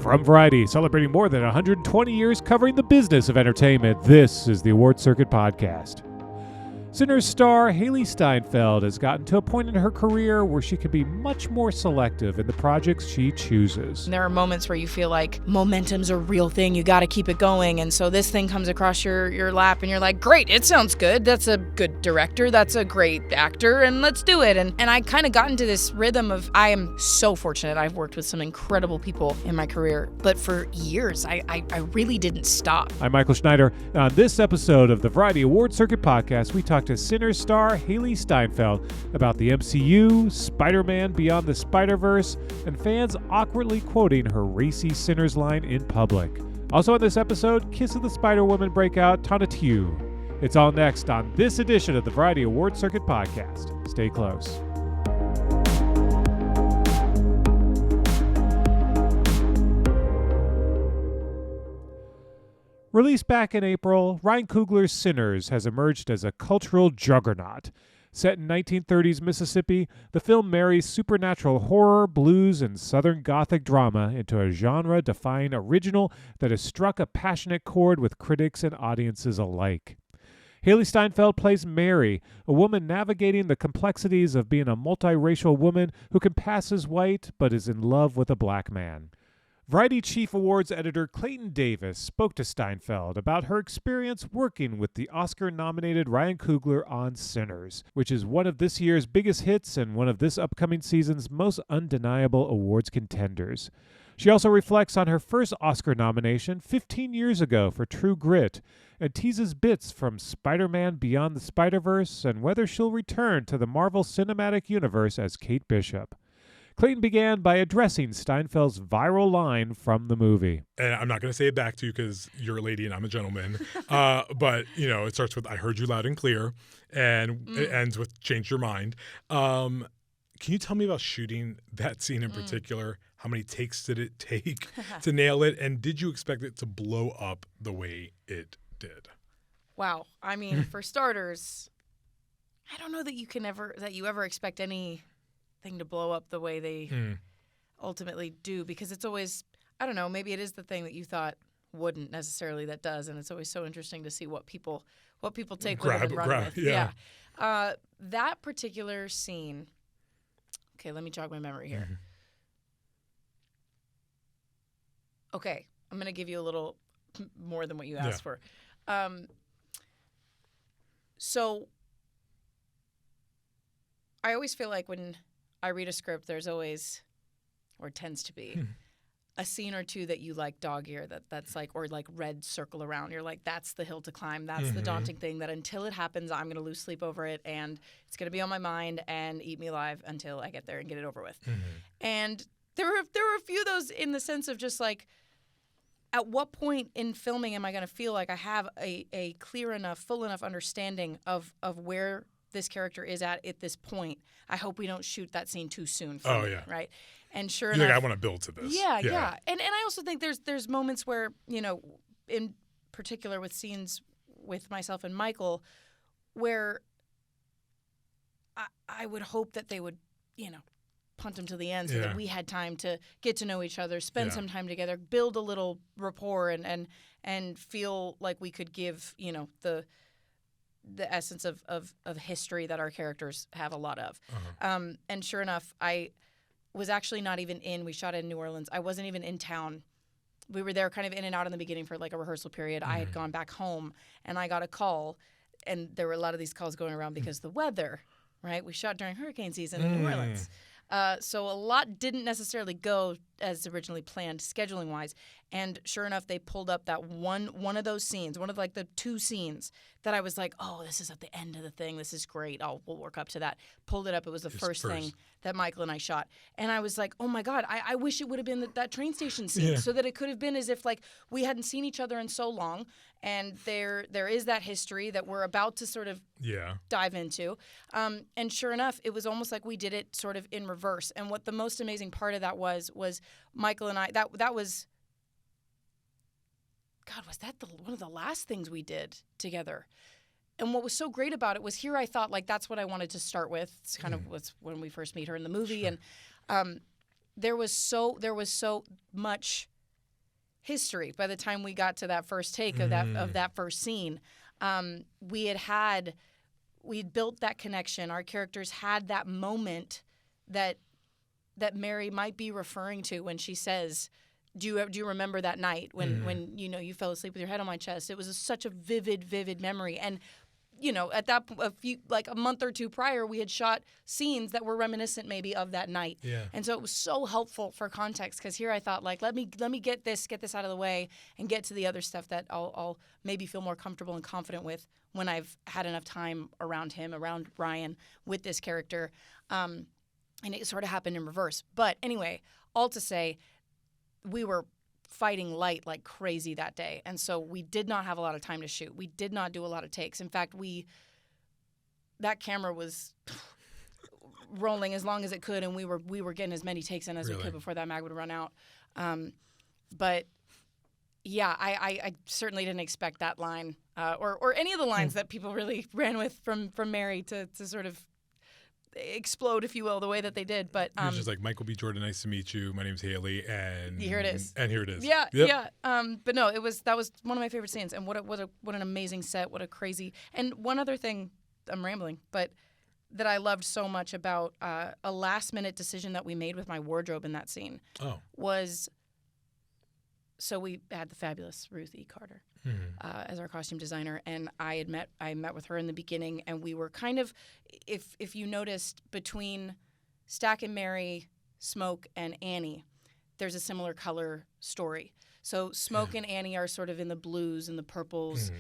From Variety, celebrating more than 120 years covering the business of entertainment, this is the Award Circuit Podcast. Sinners star Hailee Steinfeld has gotten to a point in her career where she can be much more selective in the projects she chooses. There are moments where you feel like momentum's a real thing, you gotta keep it going, and so this thing comes across your lap and you're like, great, it sounds good, that's a good director, that's a great actor, and let's do it. And I kind of got into this rhythm of, I am so fortunate, I've worked with some incredible people in my career, but for years, I really didn't stop. I'm Michael Schneider. On this episode of the Variety Award Circuit Podcast, we talk to Sinners star Hailee Steinfeld about the MCU, Spider-Man Beyond the Spider-Verse, and fans awkwardly quoting her racy Sinners line in public. Also on this episode, Kiss of the Spider-Woman breakout, Tonatiuh. It's all next on this edition of the Variety Award Circuit Podcast. Stay close. Released back in April, Ryan Coogler's Sinners has emerged as a cultural juggernaut. Set in 1930s Mississippi, the film marries supernatural horror, blues, and Southern Gothic drama into a genre-defying original that has struck a passionate chord with critics and audiences alike. Hailee Steinfeld plays Mary, a woman navigating the complexities of being a multiracial woman who can pass as white but is in love with a black man. Variety Chief Awards editor Clayton Davis spoke to Steinfeld about her experience working with the Oscar-nominated Ryan Coogler on Sinners, which is one of this year's biggest hits and one of this upcoming season's most undeniable awards contenders. She also reflects on her first Oscar nomination 15 years ago for True Grit and teases bits from Spider-Man Beyond the Spider-Verse and whether she'll return to the Marvel Cinematic Universe as Kate Bishop. Clayton began by addressing Steinfeld's viral line from the movie. And I'm not going to say it back to you because you're a lady and I'm a gentleman. But, it starts with, I heard you loud and clear, and it ends with, change your mind. Can you tell me about shooting that scene in particular? How many takes did it take to nail it? And did you expect it to blow up the way it did? Wow. I mean, for starters, I don't know that you ever expect anything to blow up the way they ultimately do, because it's always, I don't know, maybe it is the thing that you thought wouldn't necessarily that does, and it's always so interesting to see what people take with it and run with. Yeah. That particular scene. Okay, let me jog my memory here. Okay, I'm going to give you a little more than what you asked for. So I always feel like when I read a script, there's always, or tends to be, a scene or two that you like dog ear, that's like, or like red circle around. You're like, that's the hill to climb. That's the daunting thing that until it happens, I'm going to lose sleep over it, and it's going to be on my mind and eat me alive until I get there and get it over with. And there were a few of those in the sense of just like, at what point in filming am I going to feel like I have a clear enough, full enough understanding of where this character is at this point? I hope we don't shoot that scene too soon for me, right? And sure enough, I want to build to this. Yeah. And I also think there's moments where, in particular with scenes with myself and Michael, where I would hope that they would, punt them to the end so that we had time to get to know each other, spend some time together, build a little rapport, and feel like we could give, the essence of history that our characters have a lot of. And sure enough, I was actually not even we shot in New Orleans. I wasn't even in town. We were there kind of in and out in the beginning for like a rehearsal period. I had gone back home and I got a call, and there were a lot of these calls going around because the weather, right? We shot during hurricane season in New Orleans. So a lot didn't necessarily go as originally planned scheduling-wise. And sure enough, they pulled up that one of those scenes, one of like the two scenes that I was like, oh, this is at the end of the thing. This is great. We'll work up to that. Pulled it up. It was the first thing that Michael and I shot. And I was like, oh my God, I wish it would have been that train station scene so that it could have been as if like we hadn't seen each other in so long. And there is that history that we're about to sort of dive into. And sure enough, it was almost like we did it sort of in reverse. And what the most amazing part of that was Michael and I, that was, God, was that one of the last things we did together? And what was so great about it was here I thought, like, that's what I wanted to start with. It's kind of was when we first meet her in the movie. Sure. And there was so much history by the time we got to that first take of that first scene. We'd built that connection. Our characters had that moment that Mary might be referring to when she says, Do you remember that night when you fell asleep with your head on my chest? It was such a vivid memory. And at that a month or two prior, we had shot scenes that were reminiscent maybe of that night. Yeah. And so it was so helpful for context, because here I thought, like, let me get this out of the way and get to the other stuff that I'll maybe feel more comfortable and confident with when I've had enough time around him, around Ryan, with this character. And it sort of happened in reverse. But anyway, all to say, we were fighting light like crazy that day, and so we did not have a lot of time to shoot. We did not do a lot of takes. In fact, that camera was rolling as long as it could, and we were getting as many takes in as we could before that mag would run out. But yeah, I certainly didn't expect that line or any of the lines that people really ran with from Mary to sort of explode, if you will, the way that they did. But it was just like, Michael B. Jordan, nice to meet you. My name's Hailee, and here it is. And here it is. Yeah, yep. yeah. But no, that was one of my favorite scenes, and what an amazing set. What a crazy. And one other thing, I'm rambling, but that I loved so much about a last minute decision that we made with my wardrobe in that scene was. So we had the fabulous Ruth E. Carter as our costume designer, and I met with her in the beginning, and we were kind of, if you noticed, between Stack and Mary, Smoke and Annie, there's a similar color story. So Smoke and Annie are sort of in the blues and the purples.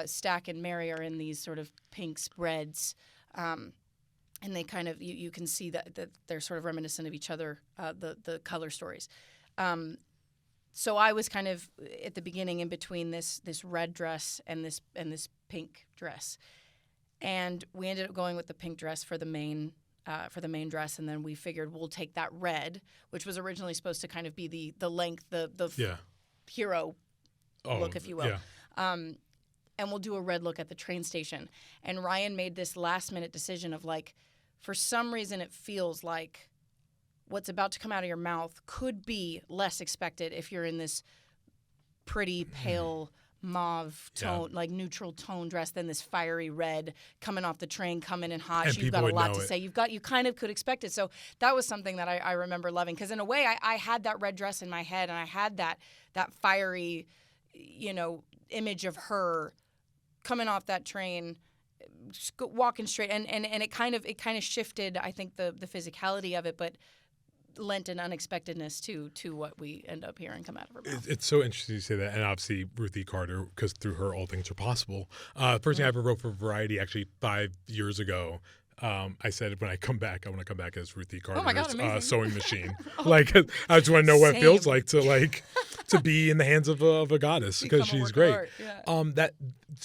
Stack and Mary are in these sort of pinks, reds, and they kind of you can see that they're sort of reminiscent of each other, the color stories. So I was kind of at the beginning in between this red dress and this pink dress, and we ended up going with the pink dress for the main dress, and then we figured we'll take that red, which was originally supposed to kind of be the length, the hero look, if you will, and we'll do a red look at the train station. And Ryan made this last minute decision of, like, for some reason it feels like what's about to come out of your mouth could be less expected if you're in this pretty pale mauve tone, like neutral tone dress, than this fiery red coming off the train, coming in hot. And You've got a lot to say. You kind of could expect it. So that was something that I remember loving, because in a way I had that red dress in my head, and I had that fiery, image of her coming off that train, walking straight, and it kind of shifted, I think, the physicality of it, but lent an unexpectedness to what we end up hearing come out of her mouth. It's so interesting you say that, and obviously Ruth E. Carter, because through her all things are possible. First thing I ever wrote for Variety, actually 5 years ago, I said, when I come back, I want to come back as Ruth E. Carter's sewing machine. Like, I just want to know what it feels like to be in the hands of a goddess, because she's great. That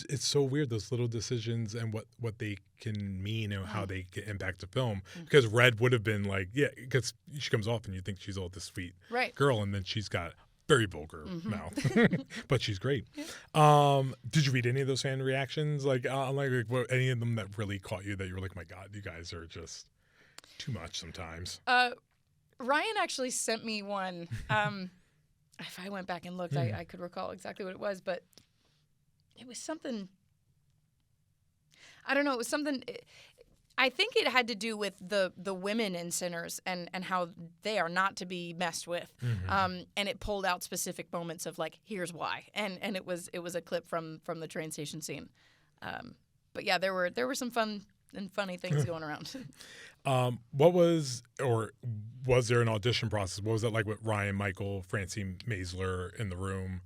it's so weird, those little decisions and what they can mean and how they can impact the film. Because Red would have been like, because she comes off and you think she's all this sweet girl, and then she's got very vulgar mouth, but she's great. Did you read any of those fan reactions? Like any of them that really caught you, that you were like, my God, you guys are just too much sometimes? Ryan actually sent me one. If I went back and looked, I could recall exactly what it was, but it was something. I don't know. It was something. I think it had to do with the women in Sinners and how they are not to be messed with. And it pulled out specific moments of, like, here's why. And it was a clip from the train station scene. But yeah, there were some fun and funny things going around. Was there an audition process? What was that like with Ryan, Michael, Francine Maisler in the room?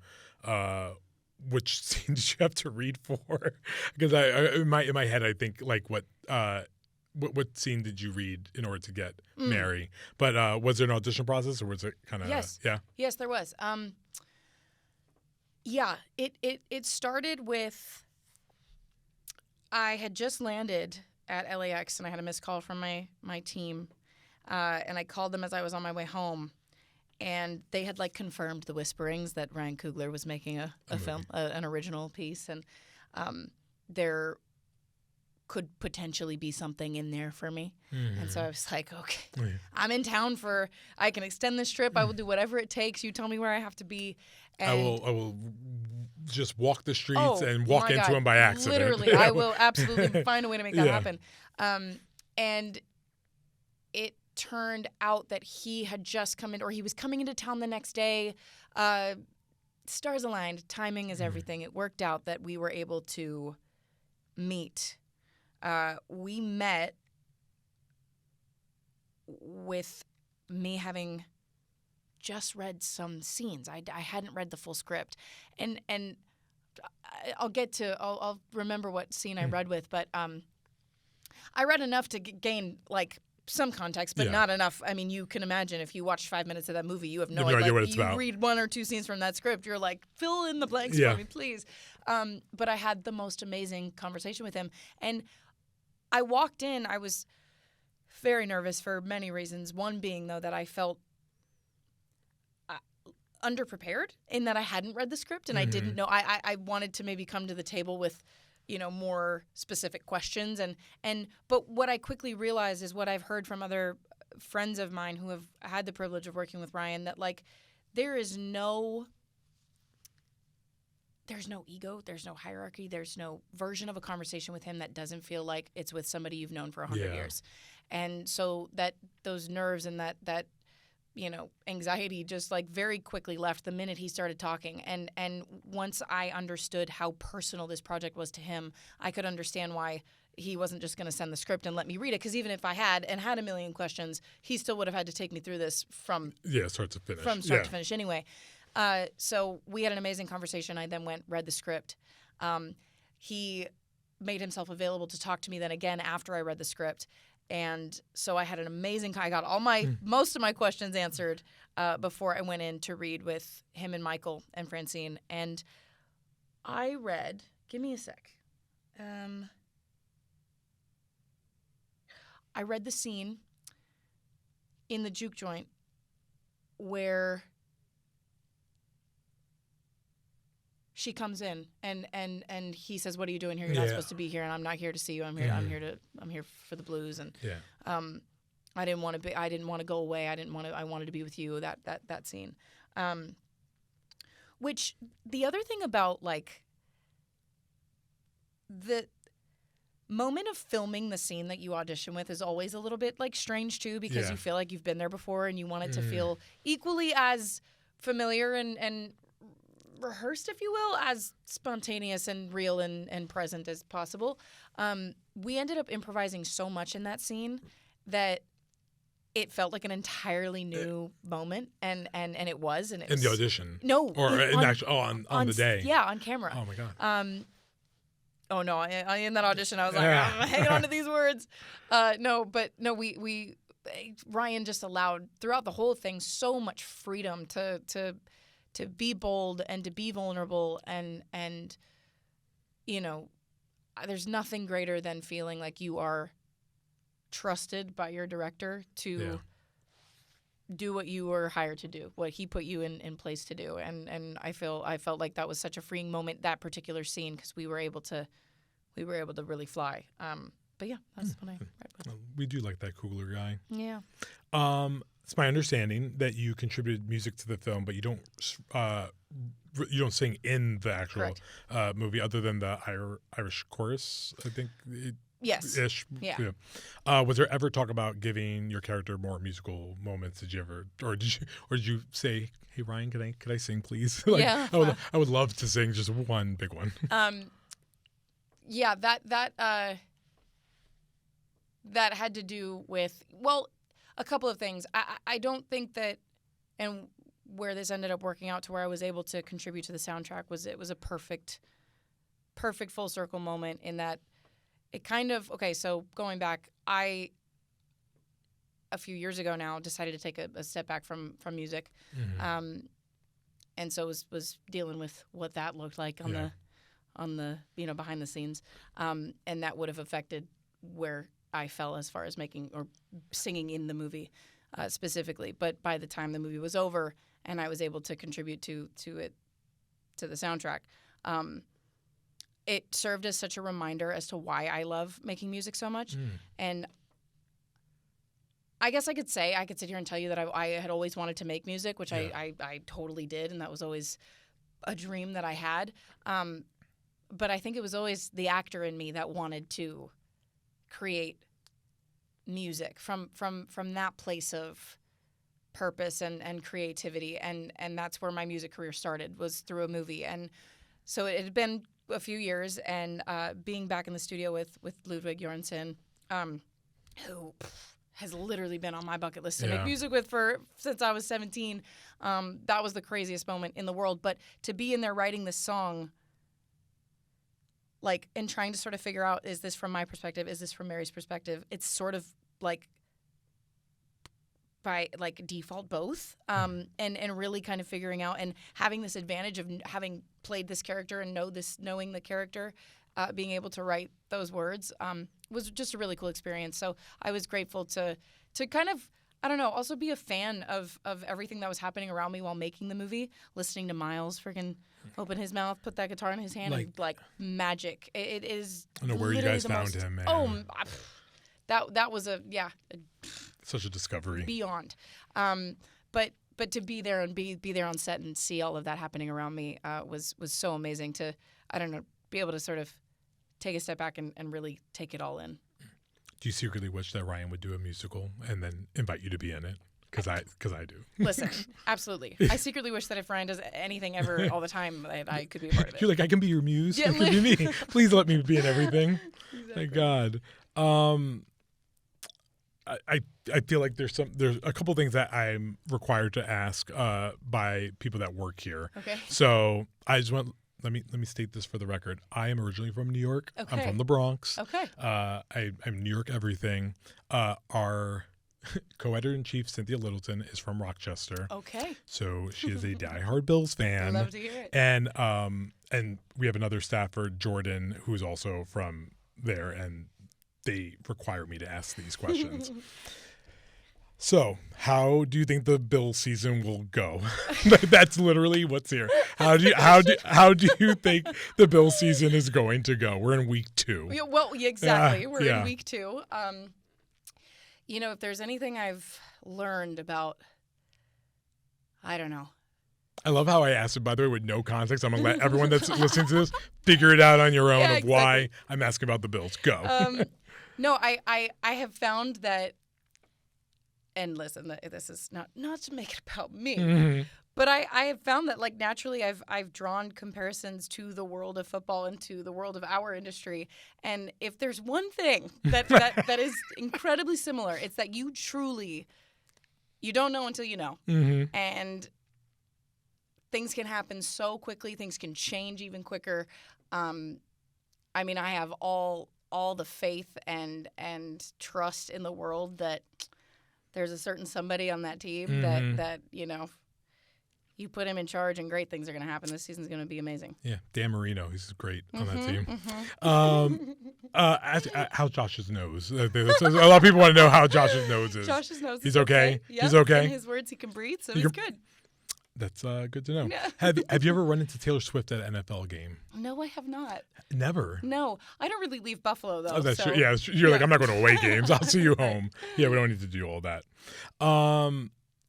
Which scene did you have to read for? Because in my head, I think, like, what scene did you read in order to get Mary? But was there an audition process, or was it kind of yes, there was. It started with, I had just landed at LAX and I had a missed call from my team, and I called them as I was on my way home. And they had, like, confirmed the whisperings that Ryan Coogler was making a film, an original piece. And their could potentially be something in there for me. And so I was like, okay, I'm in town I can extend this trip. I will do whatever it takes. You tell me where I have to be. And I will just walk the streets and walk into him by accident. Literally, I will absolutely find a way to make that happen. And it turned out that he had just come in, or he was coming into town the next day. Stars aligned. Timing is everything. It worked out that we were able to meet. We met with me having just read some scenes. I hadn't read the full script, and I'll remember what scene I read with, but I read enough to gain like some context, but not enough. I mean, you can imagine if you watch 5 minutes of that movie, you have no idea what it's about. You read 1 or 2 scenes from that script, you're like, fill in the blanks for me, please. But I had the most amazing conversation with him, and I walked in. I was very nervous for many reasons. One being, though, that I felt underprepared in that I hadn't read the script and I didn't know. I wanted to maybe come to the table with, more specific questions. But what I quickly realized is what I've heard from other friends of mine who have had the privilege of working with Ryan, that like there's no ego, there's no hierarchy, there's no version of a conversation with him that doesn't feel like it's with somebody you've known for 100 years. And so that those nerves and that anxiety just like very quickly left the minute he started talking. And once I understood how personal this project was to him, I could understand why he wasn't just going to send the script and let me read it. Because even if I had a million questions, he still would have had to take me through this from start to finish anyway. So we had an amazing conversation. I then read the script. He made himself available to talk to me then again after I read the script. And so I had I got all most of my questions answered before I went in to read with him and Michael and Francine. And I read, give me a sec. I read the scene in the juke joint where she comes in and he says, "What are you doing here? You're not supposed to be here, and I'm not here to see you. I'm here for the blues." And I didn't want to go away. I wanted to be with you. That scene. Which the other thing about like the moment of filming the scene that you audition with is always a little bit like strange too, because you feel like you've been there before and you want it to feel equally as familiar and rehearsed, if you will, as spontaneous and real and present as possible. We ended up improvising so much in that scene that it felt like an entirely new moment, and it was. And it was in the audition? No. Or on the day? Yeah, on camera. Oh, my God. Oh, no. In that audition, I was like, I'm hanging on to these words. We Ryan just allowed, throughout the whole thing, so much freedom to be bold and to be vulnerable, and there's nothing greater than feeling like you are trusted by your director to do what you were hired to do, what he put you in place to do, and I felt like that was such a freeing moment, that particular scene, because we were able to really fly. But yeah, that's what I read with. We do like that Coogler guy. Yeah. It's my understanding that you contributed music to the film, but you don't sing in the actual movie, other than the Irish chorus, I think. Yes. Ish. Yeah. Was there ever talk about giving your character more musical moments? Did you ever, or did you say, "Hey Ryan, can I sing, please"? I would love to sing just one big one. Yeah. That had to do with, well, a couple of things. I don't think that, and where this ended up working out to where I was able to contribute to the soundtrack was a perfect full circle moment, in that it kind of, so going back, I, a few years ago now, decided to take a step back from music. And so was dealing with what that looked like on the behind the scenes. And that would have affected where I fell as far as making or singing in the movie specifically. But by the time the movie was over and I was able to contribute to the soundtrack, it served as such a reminder as to why I love making music so much. And I guess I could sit here and tell you that I had always wanted to make music, which I totally did, and that was always a dream that I had. But I think it was always the actor in me that wanted to create music from that place of purpose and creativity, and that's where my music career started, was through a movie. And so it had been a few years, and being back in the studio with Ludwig Göransson, who has literally been on my bucket list to make music with since I was 17. That was the craziest moment in the world. But to be in there writing this song, like, and trying to sort of figure out, is this from my perspective? Is this from Mary's perspective? It's sort of like by like default both, and really kind of figuring out and having this advantage of having played this character and knowing the character, being able to write those words was just a really cool experience. So I was grateful to kind of, I don't know, also be a fan of everything that was happening around me while making the movie, listening to Miles freaking open his mouth, put that guitar in his hand, and like magic. It is. I don't know where you guys found him, man. Oh, that was such a discovery. Beyond. But to be there and be there on set and see all of that happening around me was so amazing to, I don't know, be able to sort of take a step back and really take it all in. Do you secretly wish that Ryan would do a musical and then invite you to be in it? Because I do. Listen, absolutely. I secretly wish that if Ryan does anything ever all the time, I could be a part of it. You're like, I can be your muse. Yeah, could be me. Please let me be in everything. Exactly. Thank God. I feel like there's a couple things that I'm required to ask by people that work here. Okay. So I just want. Let me state this for the record. I am originally from New York. Okay. I'm from the Bronx. Okay. I'm New York everything. Our co-editor-in-chief, Cynthia Littleton, is from Rochester. Okay. So she is a diehard Bills fan. I love to hear it. And we have another staffer, Jordan, who's also from there, and they require me to ask these questions. So, how do you think the Bill season will go? That's literally what's here. How do you think the Bill season is going to go? We're in week 2. Yeah, well, exactly. We're in week 2. If there's anything I've learned about, I don't know. I love how I asked it, by the way, with no context. I'm going to let everyone that's listening to this figure it out on your own of why I'm asking about the Bills. Go. No, I have found that, and listen, this is not to make it about me, but I have found that, like, naturally I've drawn comparisons to the world of football and to the world of our industry. And if there's one thing that is incredibly similar, it's that you don't know until you know. Mm-hmm. And things can happen so quickly. Things can change even quicker. I have all the faith and trust in the world that there's a certain somebody on that team that you put him in charge and great things are going to happen. This season's going to be amazing. Yeah, Dan Marino, he's great on that team. How's Josh's nose? A lot of people want to know how Josh's nose is. Josh's nose is okay. Yep. He's okay. In his words, he can breathe, so he's good. That's good to know. Yeah. Have you ever run into Taylor Swift at an NFL game? No, I have not. Never? No. I don't really leave Buffalo, though. Oh, that's true. Yeah, you're like, I'm not going to away games. I'll see you home. Yeah, we don't need to do all that.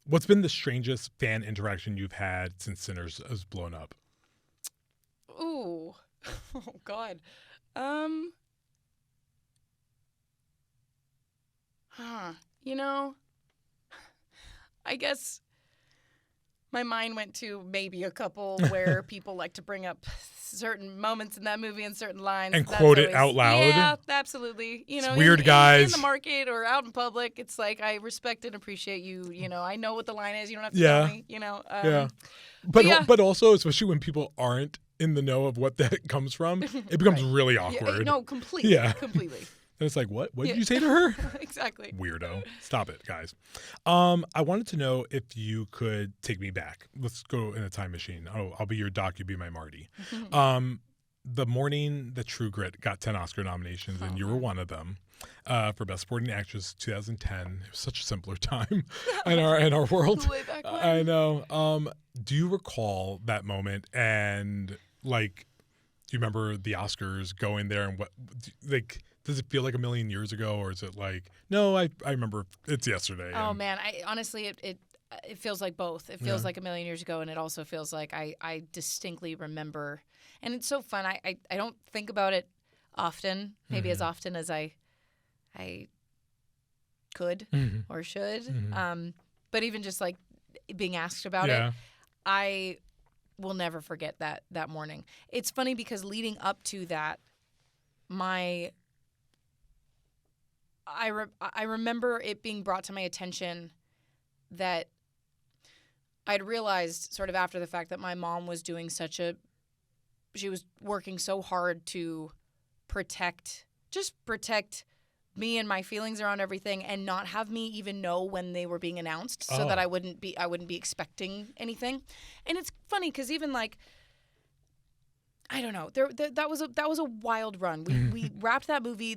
What's been the strangest fan interaction you've had since Sinners has blown up? Ooh. Oh, God. I guess my mind went to maybe a couple where people like to bring up certain moments in that movie and certain lines. And quote it out loud. Yeah, absolutely. It's weird guys. In the market or out in public, it's like, I respect and appreciate you. I know what the line is. You don't have to tell me, yeah. But also, especially when people aren't in the know of what that comes from, it becomes really awkward. Yeah, no, completely. Yeah. Completely. And it's like, what? What did you say to her? Exactly. Weirdo. Stop it, guys. I wanted to know if you could take me back. Let's go in a time machine. I'll be your Doc. You be my Marty. The morning that True Grit got 10 Oscar nominations, and you were one of them, for Best Supporting Actress 2010. It was such a simpler time in our world. Way back when. I know. Do you recall that moment and, like, you remember the Oscars going there and what like? Does it feel like a million years ago, or is it like no? I remember it's yesterday. Oh man, I honestly it feels like both. It feels like a million years ago, and it also feels like I distinctly remember. And it's so fun. I don't think about it often, maybe as often as I could or should. But even just like being asked about it, I will never forget that morning. It's funny because leading up to that, I remember it being brought to my attention that I'd realized sort of after the fact that my mom was doing she was working so hard to protect me and my feelings around everything and not have me even know when they were being announced so that I wouldn't be expecting anything. And it's funny because even like, I don't know. That was a wild run. We wrapped that movie.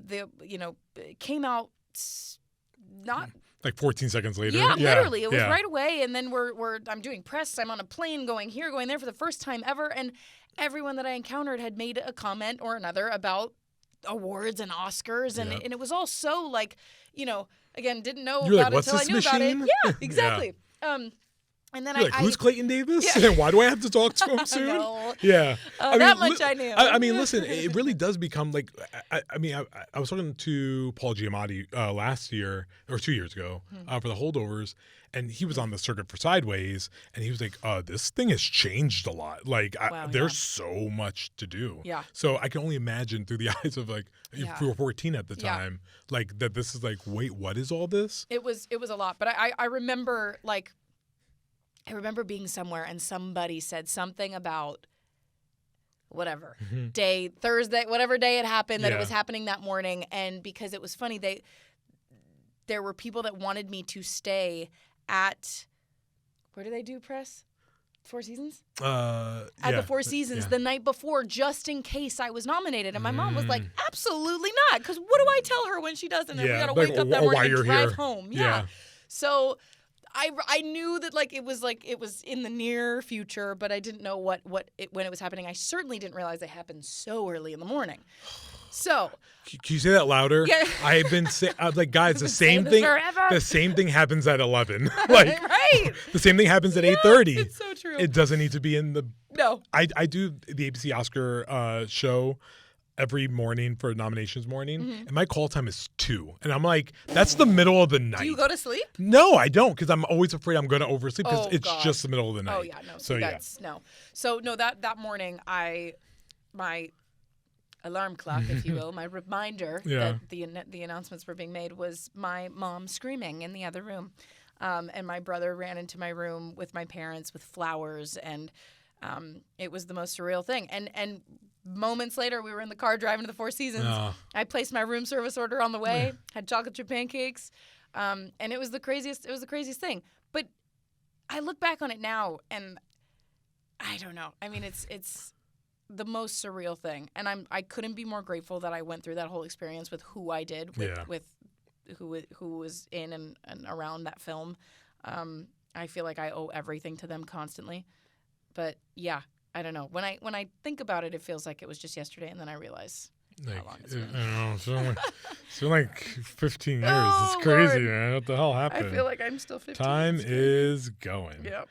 It came out not like 14 seconds later. Yeah, literally. It was right away. And then I'm doing press. I'm on a plane going here, going there for the first time ever. And everyone that I encountered had made a comment or another about awards and Oscars, and it was all so like, again, didn't know You're about like, it until I knew about it. Yeah, exactly. And then You're like, who's Clayton Davis? And why do I have to talk to him soon? No. Yeah. That much I knew. I mean, listen, it really does become like, I was talking to Paul Giamatti last year or 2 years ago for the Holdovers, and he was on the circuit for Sideways, and he was like, this thing has changed a lot. Like, there's so much to do. Yeah. So I can only imagine through the eyes of like, if we were 14 at the time, like that this is like, wait, what is all this? It was a lot. But I remember like, I remember being somewhere and somebody said something about whatever day, Thursday, whatever day it happened, that it was happening that morning. And because it was funny, there were people that wanted me to stay at, where do they do press? Four Seasons? At the Four Seasons the night before, just in case I was nominated. And my mom was like, absolutely not. Because what do I tell her when she doesn't? And we got to wake up that morning and drive home. Yeah. So I knew that it was in the near future, but I didn't know when it was happening. I certainly didn't realize it happened so early in the morning. So can you say that louder? Yeah. I've been saying, like, guys, the same thing. The same thing happens at 11. Like, right? The same thing happens at 8:30. It's so true. It doesn't need to be in the. No. I do the ABC Oscar show every morning for nominations morning, and my call time is 2, and I'm like, that's the middle of the night. Do you go to sleep? No, I don't, because I'm always afraid I'm going to oversleep because it's just the middle of the night. Oh yeah, no. So that morning, my alarm clock, if you will, my reminder that the announcements were being made was my mom screaming in the other room, and my brother ran into my room with my parents with flowers, and it was the most surreal thing. And moments later, we were in the car driving to the Four Seasons. I placed my room service order on the way, had chocolate chip pancakes, and it was the craziest. It was the craziest thing. But I look back on it now, and I don't know. I mean, it's the most surreal thing, and I couldn't be more grateful that I went through that whole experience with who I did, with who was in and around that film. I feel like I owe everything to them constantly. But yeah, I don't know. When I think about it, it feels like it was just yesterday, and then I realize how long it's been. I don't know. It's been like 15 years. Oh, it's crazy, Lord. man. What the hell happened? I feel like I'm still 15. Time is going. Yep.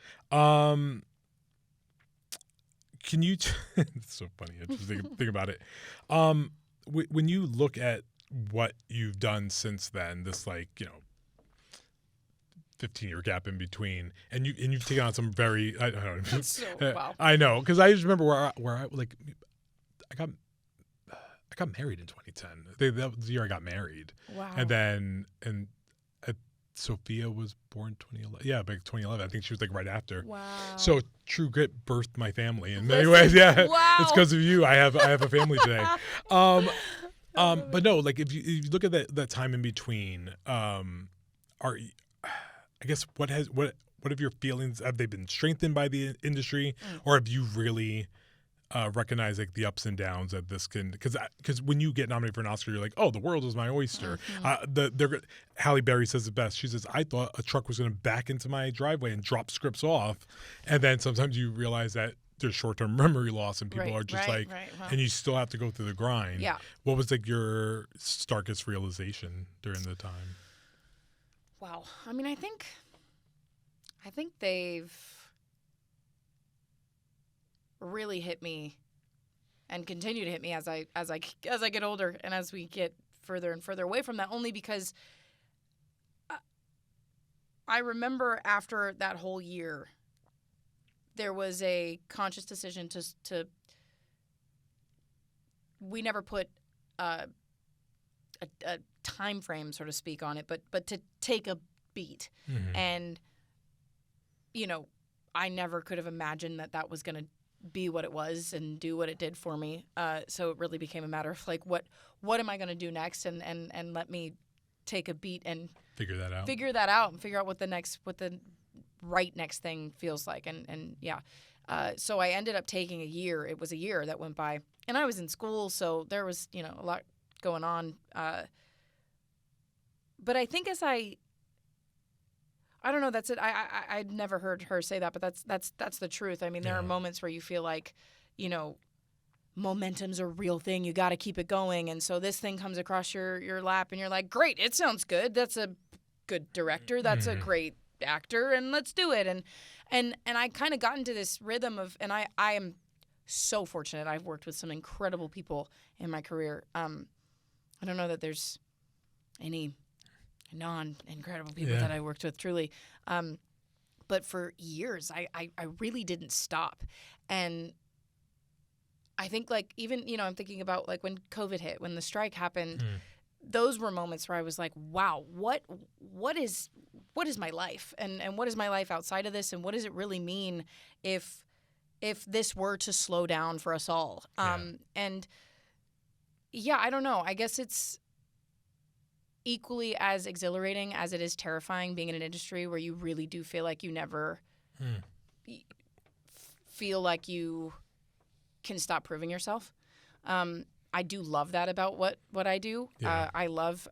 Can you? It's so funny. I just think about it. When you look at what you've done since then, this 15-year gap in between, and you've taken on some very I don't know. Wow. I know, because I just remember where I got married in 2010. That was the year I got married. Wow. And then Sophia was born 2011. Yeah, like 2011. I think she was like right after. Wow. So True Grit birthed my family in many ways. Yeah. Wow. It's because of you. I have a family today. But no, like if you look at that time in between, I guess what have your feelings, have they been strengthened by the industry, or have you really recognize like the ups and downs that this can, because when you get nominated for an Oscar, you're like, oh, the world is my oyster. Halle Berry says it best. She says, I thought a truck was going to back into my driveway and drop scripts off, and then sometimes you realize that there's short-term memory loss and people are just right. Well, and you still have to go through the grind. Yeah. What was like your starkest realization during the time? Wow. I mean, I think they've really hit me and continue to hit me as I get older and as we get further and further away from that, only because I remember after that whole year there was a conscious decision to we never put a time frame, so to speak, on it, but to take a beat. Mm-hmm. And I never could have imagined that was going to be what it was and do what it did for me. So it really became a matter of like, what am I going to do next? And let me take a beat and figure that out and figure out what the right next thing feels like. And yeah. So I ended up taking a year. It was a year that went by, and I was in school, so there was, a lot going on. But I think I don't know. That's it. I'd never heard her say that, but that's the truth. I mean, there are moments where you feel like, momentum's a real thing. You got to keep it going. And so this thing comes across your lap, and you're like, great, it sounds good. That's a good director. That's a great actor, and let's do it. And I kind of got into this rhythm of, and I am so fortunate. I've worked with some incredible people in my career. I don't know that there's any non-incredible people that I worked with, truly. But for years, I really didn't stop. And I think, like, even, I'm thinking about, like, when COVID hit, when the strike happened, those were moments where I was like, wow, what is my life? And what is my life outside of this? And what does it really mean if this were to slow down for us all? And, yeah, I don't know. I guess it's equally as exhilarating as it is terrifying being in an industry where you really do feel like you never feel like you can stop proving yourself. I do love that about what I do. I love,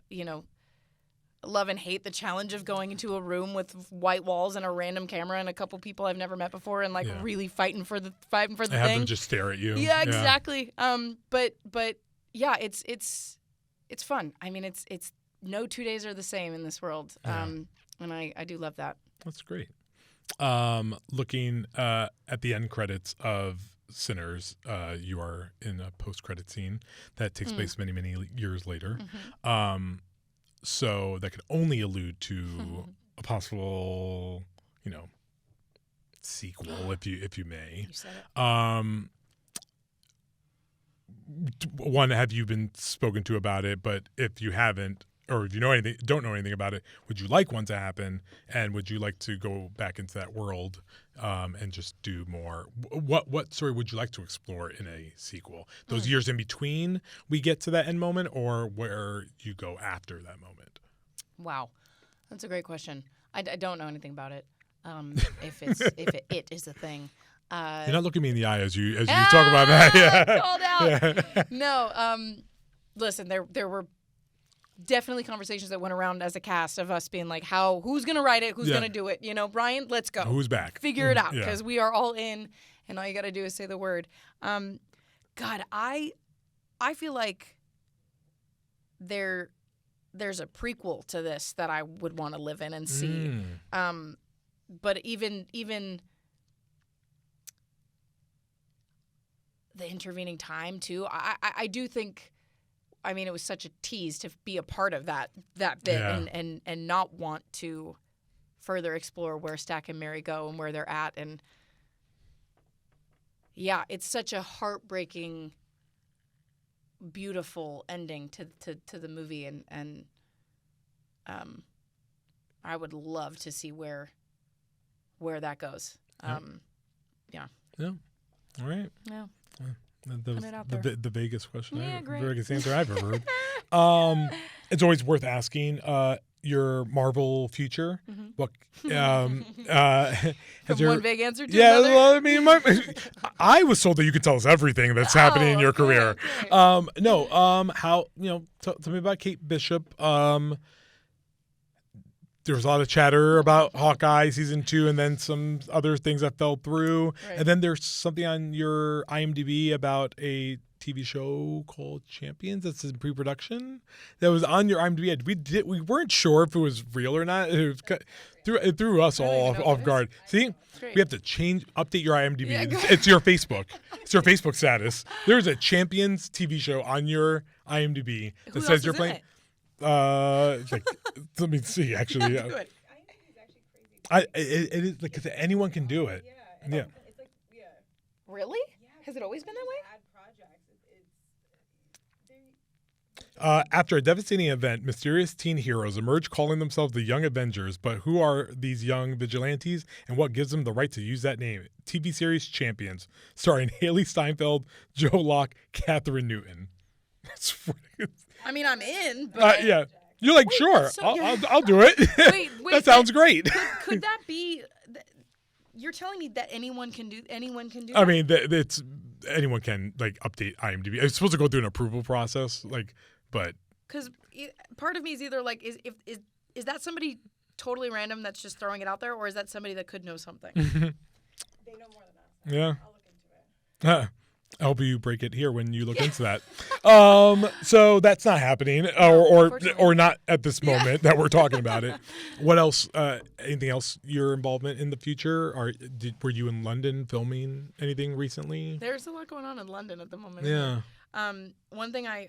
love and hate the challenge of going into a room with white walls and a random camera and a couple people I've never met before and really fighting for the thing. Have them just stare at you. Yeah, exactly. But yeah, it's fun. I mean, it's no 2 days are the same in this world. And I do love that. That's great. Looking at the end credits of Sinners, you are in a post-credit scene that takes place many, many years later. So that could only allude to a possible, sequel, if you may. You said it. One, have you been spoken to about it? But if you haven't, or if you don't know anything about it, would you like one to happen? And would you like to go back into that world and just do more? What story would you like to explore in a sequel? Those years in between we get to that end moment, or where you go after that moment? Wow, that's a great question. I don't know anything about it. If it is a thing. You're not looking me in the eye as you talk about that. Yeah. Called out. Yeah. No. Listen, there were definitely conversations that went around as a cast of us being like, who's going to write it? Who's going to do it? Brian, let's go. Who's back? Figure it out, because we are all in, and all you got to do is say the word. God, I feel like there's a prequel to this that I would want to live in and see. But even the intervening time too, I do think, I mean, it was such a tease to be a part of that bit and not want to further explore where Stack and Mary go and where they're at. And yeah, it's such a heartbreaking, beautiful ending to the movie. And I would love to see where that goes. Yeah. All right. Yeah. The Vegas question. Great. Vegas answer I've ever heard. It's always worth asking your Marvel future. What From one vague answer to yeah, another? Well, I mean, I was told that you could tell us everything that's happening in your career. Okay. How tell me about Kate Bishop. there was a lot of chatter about Hawkeye season 2 and then some other things that fell through. Right. And then there's something on your IMDb about a TV show called Champions that's in pre-production that was on your IMDb. We weren't sure if it was real or not. It threw us all off guard. See, we have to update your IMDb. Yeah, It's your Facebook. It's your Facebook status. There's a Champions TV show on your IMDb that Who says else you're is in playing. it? Let me see. Actually, Do it. it is because anyone can do it. Yeah. It's like, yeah. Really? Has it always been that way? Add projects. After a devastating event, mysterious teen heroes emerge calling themselves the Young Avengers. But who are these young vigilantes and what gives them the right to use that name? TV series Champions, starring Hailee Steinfeld, Joe Locke, Catherine Newton. I mean, I'm in, but Yeah. You're like, sure, so- I'll do it. Wait, That sounds great. could that be? You're telling me that anyone can do? Anyone can do? I that? mean, it's anyone can like update IMDb. It's supposed to go through an approval process, but Because part of me is either like, is that somebody totally random that's just throwing it out there, or is that somebody that could know something? They know more than us. yeah. I'll look into it. I'll help you break it here when you look into that. So that's not happening, or unfortunately. not at this moment that we're talking about it. What else? Anything else? Your involvement in the future? Were you in London filming anything recently? There's a lot going on in London at the moment. Yeah. One thing I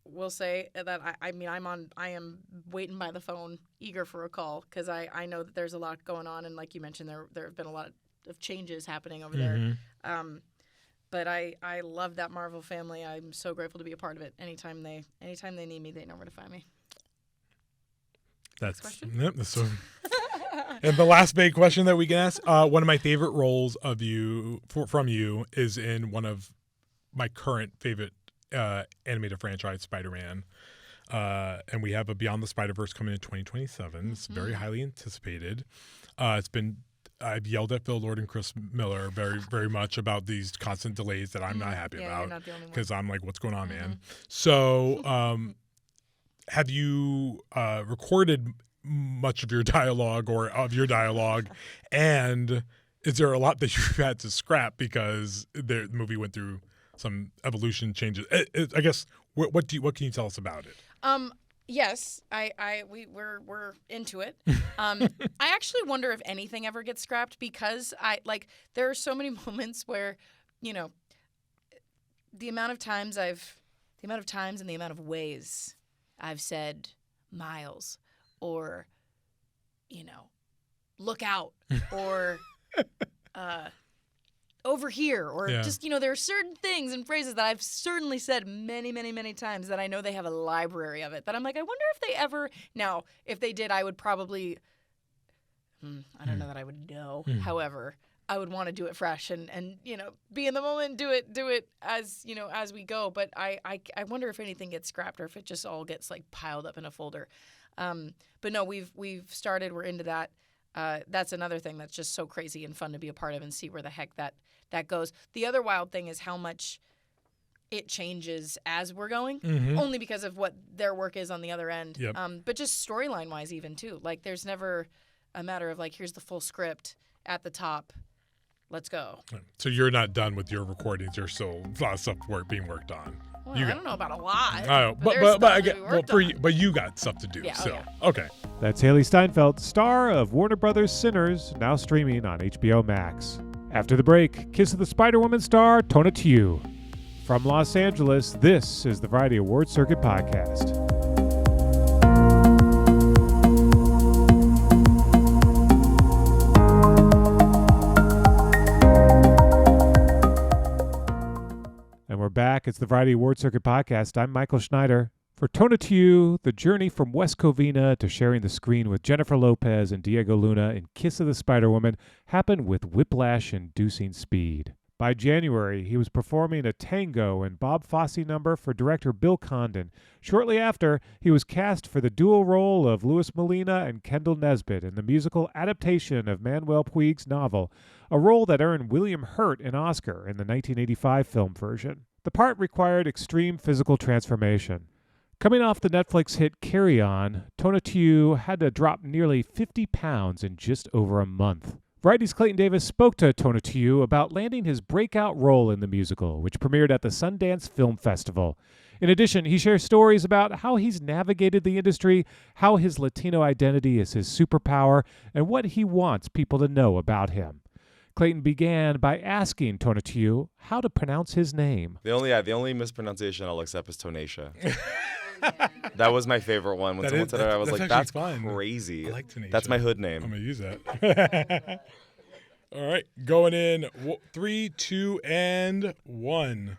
will say that I am waiting by the phone, eager for a call, because I know that there's a lot going on, and like you mentioned, there have been a lot of changes happening over there. But I love that Marvel family. I'm so grateful to be a part of it. Anytime they need me, they know where to find me. That's question? yep. So, and the last big question that we can ask, one of my favorite roles of you from you is in one of my current favorite animated franchise, Spider-Man. And we have a Beyond the Spider-Verse coming in 2027. It's very highly anticipated. I've yelled at Phil Lord and Chris Miller very, very much about these constant delays that I'm not happy You're about, not the only one. because I'm like, what's going on, man? So, have you recorded much of your dialogue and is there a lot that you've had to scrap because the movie went through some evolution changes? I guess what can you tell us about it? Yes, we're into it. I actually wonder if anything ever gets scrapped, because there are so many moments where, the amount of times and the amount of ways I've said Miles, or look out, or over here, or just, there are certain things and phrases that I've certainly said many, many, many times that I know they have a library of it, that I'm like, I wonder if they ever, now, if they did, I would probably, I don't know that I would know. However, I would want to do it fresh and be in the moment, do it as, as we go. But I wonder if anything gets scrapped, or if it just all gets like piled up in a folder. But no, we've started, we're into that. That's another thing that's just so crazy and fun to be a part of and see where the heck that goes. The other wild thing is how much it changes as we're going, only because of what their work is on the other end. Yep. But just storyline-wise even, too. Like, there's never a matter of, like, here's the full script at the top. Let's go. So you're not done with your recordings. There's still a lot of stuff being worked on. Well, I don't know about a lot. Oh, but you got stuff to do. Yeah, so yeah. Okay. That's Hailee Steinfeld, star of Warner Brothers' Sinners, now streaming on HBO Max. After the break, Kiss of the Spiderwoman star Tona Tu. From Los Angeles, this is the Variety Awards Circuit Podcast. And we're back. It's the Variety Awards Circuit Podcast. I'm Michael Schneider. For Tona Tu, the journey from West Covina to sharing the screen with Jennifer Lopez and Diego Luna in Kiss of the Spider-Woman happened with whiplash-inducing speed. By January, he was performing a tango and Bob Fosse number for director Bill Condon. Shortly after, he was cast for the dual role of Louis Molina and Kendall Nesbitt in the musical adaptation of Manuel Puig's novel, a role that earned William Hurt an Oscar in the 1985 film version. The part required extreme physical transformation. Coming off the Netflix hit Carry On, Tona Tu had to drop nearly 50 pounds in just over a month. Variety's Clayton Davis spoke to Tona Tu about landing his breakout role in the musical, which premiered at the Sundance Film Festival. In addition, he shares stories about how he's navigated the industry, how his Latino identity is his superpower, and what he wants people to know about him. Clayton began by asking Tona Tu how to pronounce his name. The only mispronunciation I'll accept is Tonatiuh. That was my favorite one. When someone said it, I was like, that's fun. crazy. I like Tonatiuh. That's my hood name. I'm going to use that. All right. Going in 3, 2, and 1.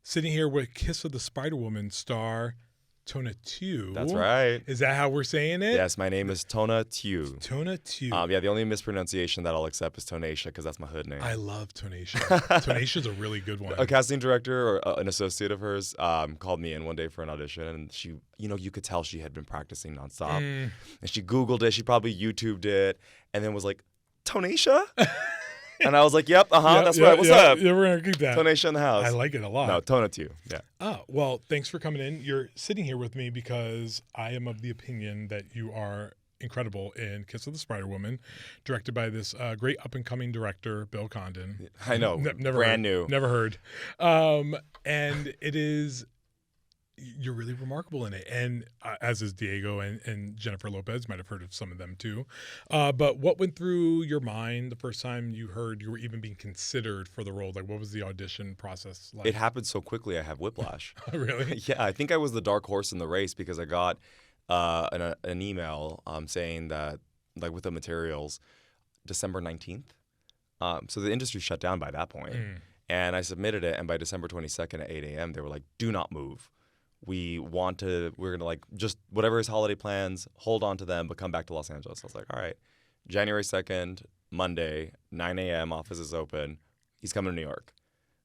Sitting here with Kiss of the Spiderwoman star Tona Tu. That's right. Is that how we're saying it? Yes, my name is Tona Tu. Tona Tu. Yeah, the only mispronunciation that I'll accept is Tonatiuh because that's my hood name. I love Tonatiuh. Tonatiuh's a really good one. A casting director or an associate of hers called me in one day for an audition, and she, you could tell she had been practicing nonstop. And she Googled it. She probably YouTubed it, and then was like, Tonatiuh? And I was like, yep, that's right. What's up? Yeah, we're going to keep that. Tonatiuh in the house. I like it a lot. No, Tona Tu. Yeah. Oh, well, thanks for coming in. You're sitting here with me because I am of the opinion that you are incredible in Kiss of the Spiderwoman, directed by this great up-and-coming director, Bill Condon. I know. Never Brand heard. new. Never heard. And it is... You're really remarkable in it, and as is Diego and Jennifer Lopez. Might have heard of some of them too. But what went through your mind the first time you heard you were even being considered for the role? Like, what was the audition process like? It happened so quickly, I have whiplash. Really? Yeah, I think I was the dark horse in the race because I got an email saying that, like, with the materials, December 19th. So the industry shut down by that point. And I submitted it, and by December 22nd at 8 a.m., they were like, do not move. We're going to, like, just whatever his holiday plans, hold on to them, but come back to Los Angeles. I was like, all right. January 2nd, Monday, 9 a.m., office is open. He's coming to New York.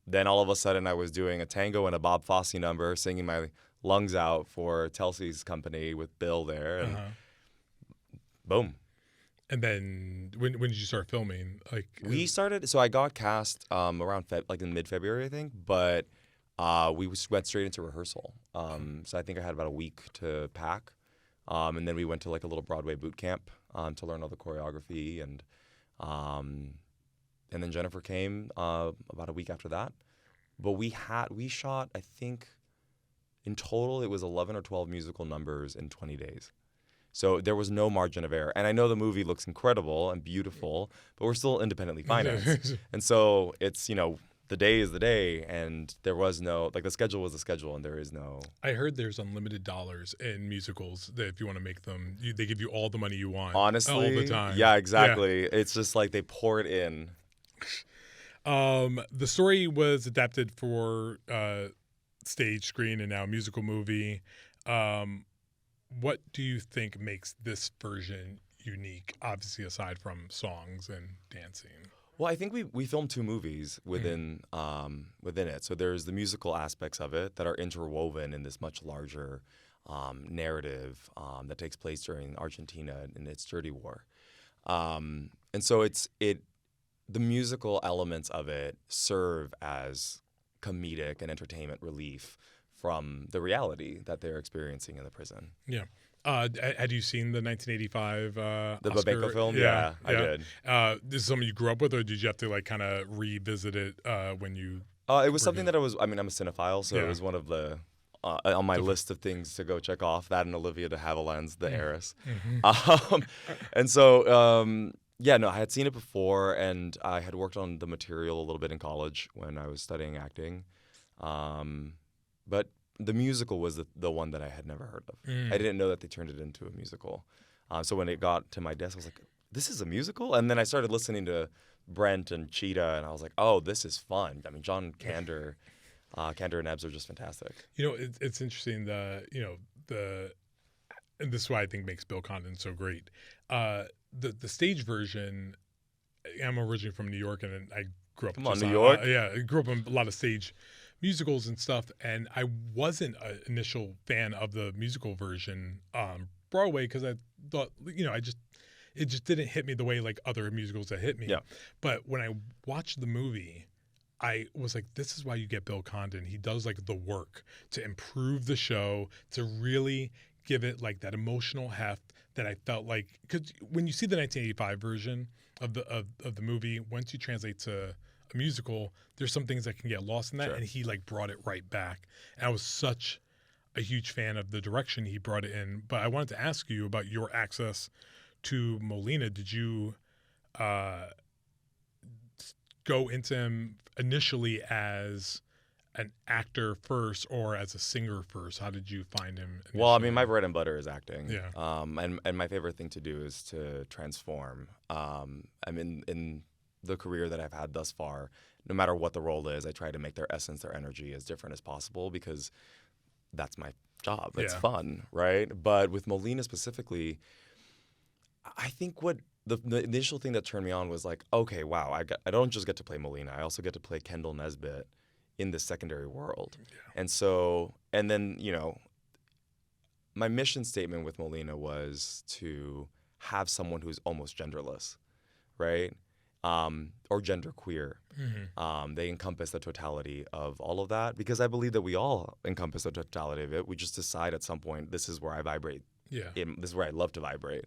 Then all of a sudden I was doing a tango and a Bob Fosse number, singing my lungs out for Telsey's company with Bill there. And boom. And then when did you start filming? Like, we started, so I got cast around in mid-February, I think, but we went straight into rehearsal. So I think I had about a week to pack. And then we went to, like, a little Broadway boot camp to learn all the choreography. And then Jennifer came about a week after that. But we shot, I think, in total, it was 11 or 12 musical numbers in 20 days. So there was no margin of error. And I know the movie looks incredible and beautiful, but we're still independently financed. And so it's, the day is the day, and there was no, like, the schedule was the schedule, and there is no. I heard there's unlimited dollars in musicals that if you want to make them, they give you all the money you want. Honestly, all the time. Yeah, exactly. Yeah. It's just like they pour it in. The story was adapted for stage, screen, and now musical movie. What do you think makes this version unique, obviously aside from songs and dancing? Well, I think we filmed 2 movies within it. So there's the musical aspects of it that are interwoven in this much larger narrative that takes place during Argentina in its Dirty War. And so the musical elements of it serve as comedic and entertainment relief from the reality that they're experiencing in the prison. Yeah. Had you seen the 1985 the Oscar? Babenco film? Yeah, I did. This is something you grew up with, or did you have to, like, kind of revisit it when you? It was something that I'm a cinephile, so it was one of the on my list of things to go check off. That and Olivia de Havilland's The Heiress. And so I had seen it before, and I had worked on the material a little bit in college when I was studying acting. But the musical was the one that I had never heard of. I didn't know that they turned it into a musical. So when it got to my desk, I was like, this is a musical? And then I started listening to Brent and Cheetah, and I was like, oh, this is fun. I mean, John Kander and Ebbs are just fantastic. It's interesting, and this is why I think makes Bill Condon so great. The stage version, I'm originally from New York, and I grew up New York? I grew up in a lot of stage musicals and stuff, and I wasn't an initial fan of the musical version Broadway because I thought, it just didn't hit me the way like other musicals that hit me. Yeah. But when I watched the movie, I was like, this is why you get Bill Condon. He does like the work to improve the show, to really give it like that emotional heft that I felt like, because when you see the 1985 version of the movie, once you translate to a musical, there's some things that can get lost in that, Sure. and he like brought it right back. And I was such a huge fan of the direction he brought it in. But I wanted to ask you about your access to Molina. Did you go into him initially as an actor first or as a singer first? How did you find him initially? Well, I mean, my bread and butter is acting. Yeah. And my favorite thing to do is to transform. I mean, in the career that I've had thus far, no matter what the role is, I try to make their essence, their energy as different as possible because that's my job. It's Yeah. fun, right? But with Molina specifically, I think what the initial thing that turned me on was like, okay, wow, I don't just get to play Molina. I also get to play Kendall Nesbitt in this secondary world. Yeah. And so, and then, you know, my mission statement with Molina was to have someone who's almost genderless, right? Or genderqueer. Mm-hmm. They encompass the totality of all of that because I believe that we all encompass the totality of it. We just decide at some point, this is where I vibrate. Yeah. This is where I love to vibrate.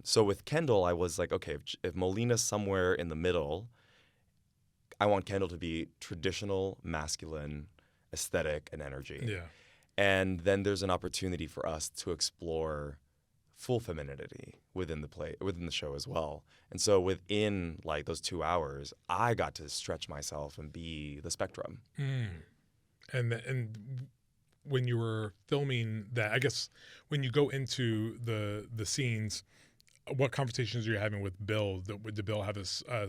So with Kendall, I was like, okay, if Molina's somewhere in the middle, I want Kendall to be traditional, masculine, aesthetic, and energy. Yeah. And then there's an opportunity for us to explore full femininity within the show as well. And so within like those 2 hours, I got to stretch myself and be the spectrum. And when you were filming that, I guess when you go into the scenes, what conversations are you having with Bill? Did Bill have a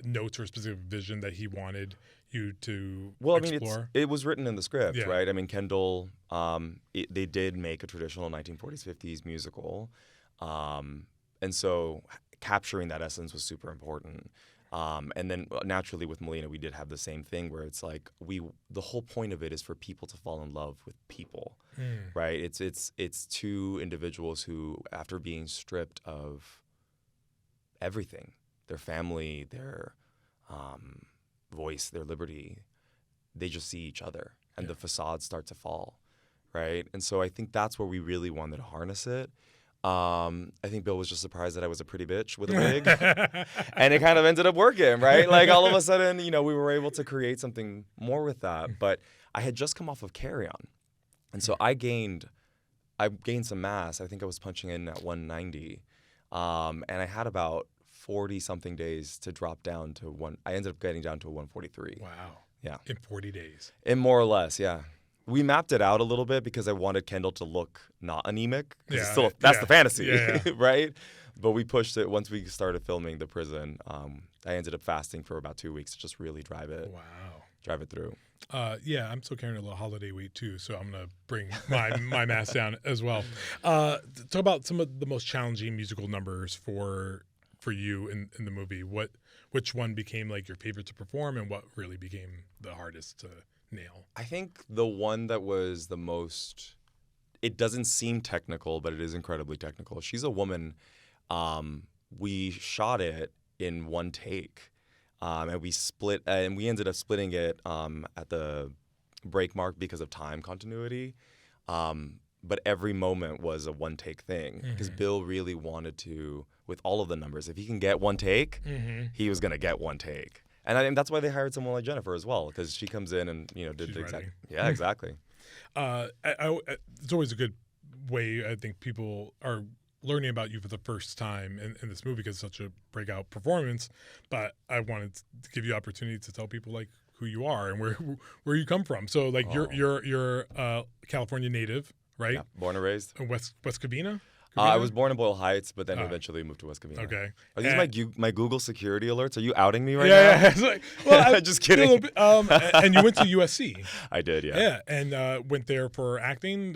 notes or a specific vision that he wanted you to explore? I mean, it was written in the script, Yeah. right? I mean, Kendall, they did make a traditional 1940s, 50s musical. And so capturing that essence was super important. And then naturally with Molina, we did have the same thing where it's like the whole point of it is for people to fall in love with people, right? It's two individuals who, after being stripped of everything, their family, their voice, their liberty, they just see each other and the facades start to fall, right? And so I think that's where we really wanted to harness it. I think Bill was just surprised that I was a pretty bitch with a wig. And it kind of ended up working, right? Like all of a sudden, you know, we were able to create something more with that. But I had just come off of Carry On. And so I gained some mass. I think I was punching in at 190. And I had about 40 something days to drop down to I ended up getting down to a 143. Wow. Yeah. In 40 days. And more or less, yeah. We mapped it out a little bit because I wanted Kendall to look not anemic. That's the fantasy, right? But we pushed it once we started filming the prison. I ended up fasting for about 2 weeks to just really drive it through. Yeah, I'm still carrying a little holiday weight too, so I'm gonna bring my mass down as well. Talk about some of the most challenging musical numbers for you in the movie. Which one became like your favorite to perform, and what really became the hardest to nail? I think the one that was the most, it doesn't seem technical, but it is incredibly technical. She's a Woman. We shot it in one take, and we ended up splitting it at the break mark because of time continuity. But every moment was a one take thing because Bill really wanted to, with all of the numbers, if he can get one take, he was going to get one take. And I think that's why they hired someone like Jennifer as well, because she comes in and did the exact. Yeah, exactly. It's always a good way. I think people are learning about you for the first time in this movie because it's such a breakout performance. But I wanted to give you opportunity to tell people like who you are and where you come from. So like you're a California native, right? Yeah, born and raised. West Covina. I was born in Boyle Heights, but then eventually moved to West Covina. Okay. Are these my Google security alerts? Are you outing me right now? Yeah. It's like, well, just kidding. Bit, and you went to USC. I did, yeah. Yeah, and went there for acting.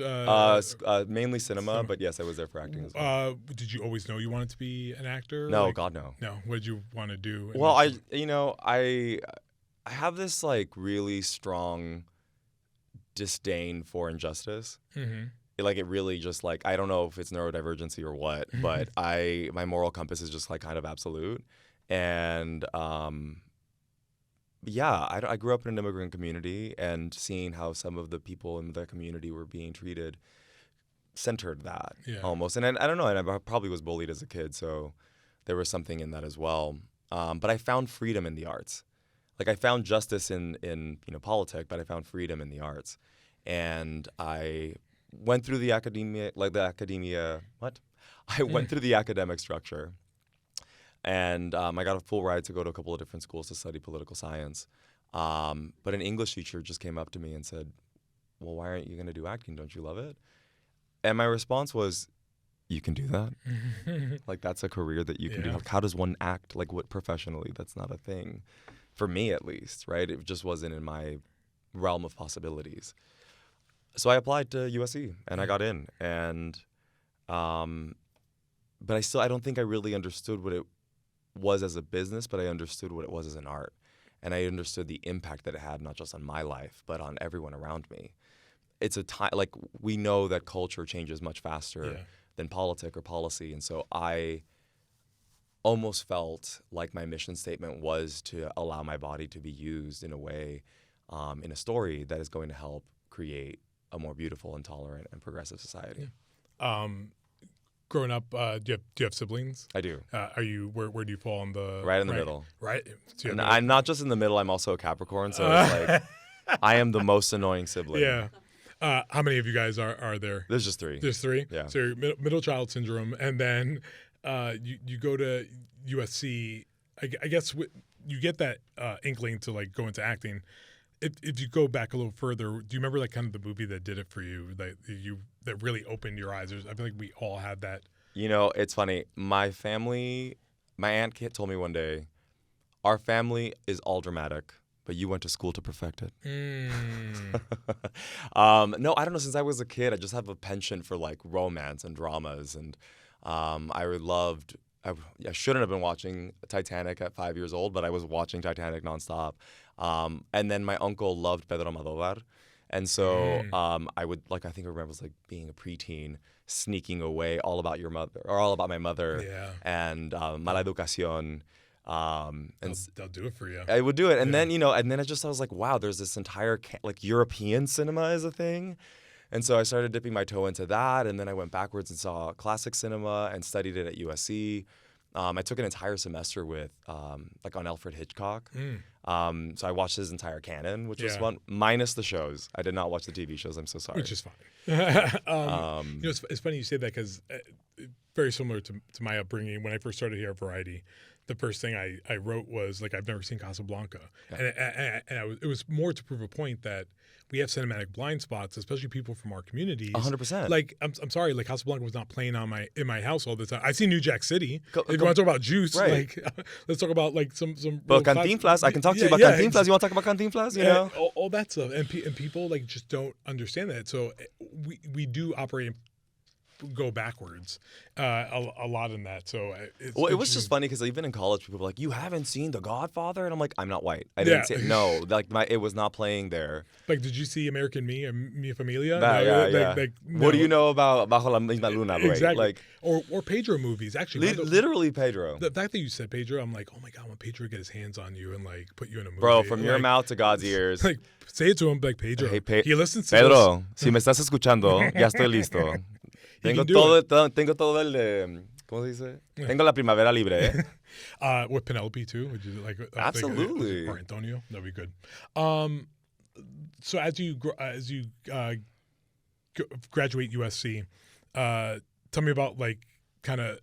Mainly cinema, but yes, I was there for acting as well. Did you always know you wanted to be an actor? No, God no. No. What did you want to do? Well, I have this like really strong disdain for injustice. Mm-hmm. Like it really just like, I don't know if it's neurodivergency or what, but my moral compass is just like kind of absolute. And yeah, I grew up in an immigrant community, and seeing how some of the people in that community were being treated centered that almost. And I don't know, and I probably was bullied as a kid, so there was something in that as well. But I found freedom in the arts. Like I found justice in politics, but I found freedom in the arts. And I went through the academia, I went through the academic structure. And I got a full ride to go to a couple of different schools to study political science. But an English teacher just came up to me and said, well, why aren't you going to do acting? Don't you love it? And my response was, you can do that? Like, that's a career that you can do. Like, how does one act, like, what professionally? That's not a thing. For me, at least, right? It just wasn't in my realm of possibilities. So I applied to USC, and I got in. And, but I don't think I really understood what it was as a business, but I understood what it was as an art. And I understood the impact that it had, not just on my life, but on everyone around me. It's a time, like, we know that culture changes much faster than politic or policy. And so I almost felt like my mission statement was to allow my body to be used in a way, in a story that is going to help create a more beautiful and tolerant and progressive society. Growing up, do you have siblings? I do. Are you where do you fall on the right in the middle? Right. So and I'm not just in the middle. I'm also a Capricorn, so it's like I am the most annoying sibling. Yeah. How many of you guys are there? There's just 3. There's 3? Yeah. So you're middle child syndrome, and then you go to USC. I guess you get that inkling to like go into acting. If you go back a little further, do you remember like kind of the movie that did it for you, that really opened your eyes? I feel like we all had that. You know, it's funny. My aunt told me one day, our family is all dramatic, but you went to school to perfect it. No, I don't know. Since I was a kid, I just have a penchant for like romance and dramas, and I shouldn't have been watching Titanic at 5 years old, but I was watching Titanic nonstop. And then my uncle loved Pedro Almodovar. And so I think I remember it was like being a preteen, sneaking away All About Your Mother, or All About My Mother, and Mala Educación. They'll do it for you. I would do it. And then, I was like, wow, there's this entire, like, European cinema is a thing. And so I started dipping my toe into that, and then I went backwards and saw classic cinema and studied it at USC. I took an entire semester with, on Alfred Hitchcock. So I watched his entire canon, which was fun, minus the shows. I did not watch the TV shows. I'm so sorry. Which is fine. It's funny you say that because very similar to my upbringing. When I first started here at Variety, the first thing I wrote was like, I've never seen Casablanca, and it was more to prove a point that we have cinematic blind spots, especially people from our communities. 100%. Like, I'm sorry, like Casablanca was not playing in my house all the time. I've seen New Jack City. If you want to talk about Juice, like let's talk about like some. But Cantinflas, I can talk to you about Cantinflas. You want to talk about Cantinflas? You know, all that stuff, and people like just don't understand that. So we do operate. Go backwards a lot in that. So it was just funny because even in college, people were like, "You haven't seen The Godfather?" And I'm like, "I'm not white. I didn't see it." No, like it was not playing there. Like, did you see American Me and Mia Familia? No. What do you know about Bajo la Misma Luna? Right? Exactly. Like, or Pedro movies. Actually, literally Pedro. The fact that you said Pedro, I'm like, oh my god, when Pedro get his hands on you and like put you in a movie, bro, from your mouth to God's ears. Like, say it to him, like Pedro. Hey, he listens to Pedro, si me estás escuchando, ya estoy listo. Tengo todo el ¿cómo se dice? Tengo la primavera libre, with Penelope too, which is like absolutely. Or Antonio, that'd be good. So as you graduate USC, tell me about like kind of.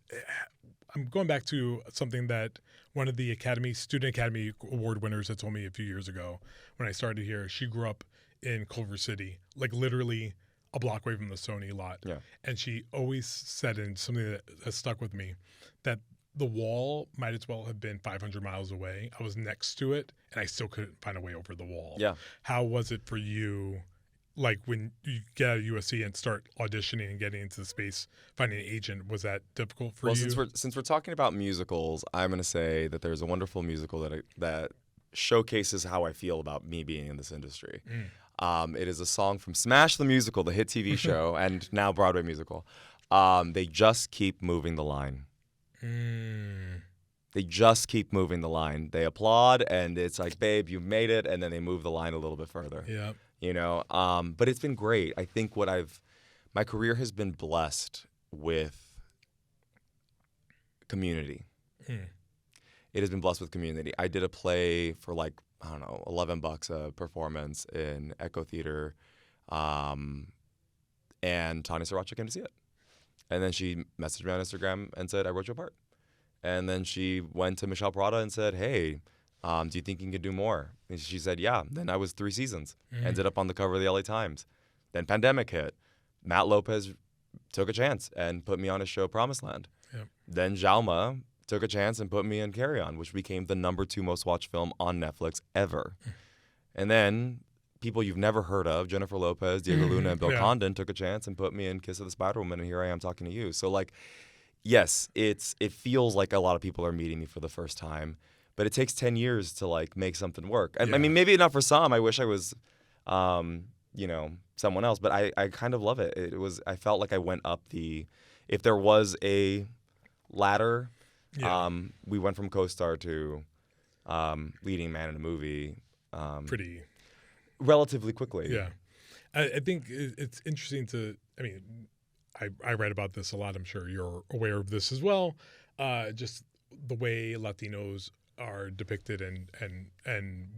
I'm going back to something that one of the Student Academy Award winners had told me a few years ago when I started here. She grew up in Culver City, like literally a block away from the Sony lot. Yeah. And she always said, and something that has stuck with me, that the wall might as well have been 500 miles away. I was next to it, and I still couldn't find a way over the wall. Yeah. How was it for you, like when you get out of USC and start auditioning and getting into the space, finding an agent? Was that difficult for you? Well, since we're talking about musicals, I'm going to say that there's a wonderful musical that showcases how I feel about me being in this industry. It is a song from Smash the Musical, the hit TV show, and now Broadway musical. They just keep moving the line. They just keep moving the line. They applaud, and it's like, babe, you made it, and then they move the line a little bit further. Yeah. You know, but it's been great. I think my career has been blessed with community. It has been blessed with community. I did a play for like, I don't know, $11 a performance in Echo Theater, and Tanya Sriracha came to see it. And then she messaged me on Instagram and said, I wrote you a part. And then she went to Michelle Prada and said, hey, do you think you can do more? And she said, yeah. Then I was 3 seasons. Ended up on the cover of the LA Times. Then pandemic hit. Matt Lopez took a chance and put me on his show Promised Land. Yep. Then Jalma took a chance and put me in Carry On, which became the #2 most watched film on Netflix ever. And then people you've never heard of, Jennifer Lopez, Diego Luna, and Bill Condon took a chance and put me in Kiss of the Spiderwoman, and here I am talking to you. So like, yes, it feels like a lot of people are meeting me for the first time, but it takes 10 years to like make something work. And I mean, maybe not for some. I wish I was, someone else, but I kind of love it. I felt like I went up if there was a ladder, we went from co-star to leading man in a movie. Pretty relatively quickly. Yeah. I think it's interesting I write about this a lot. I'm sure you're aware of this as well. Just the way Latinos are depicted and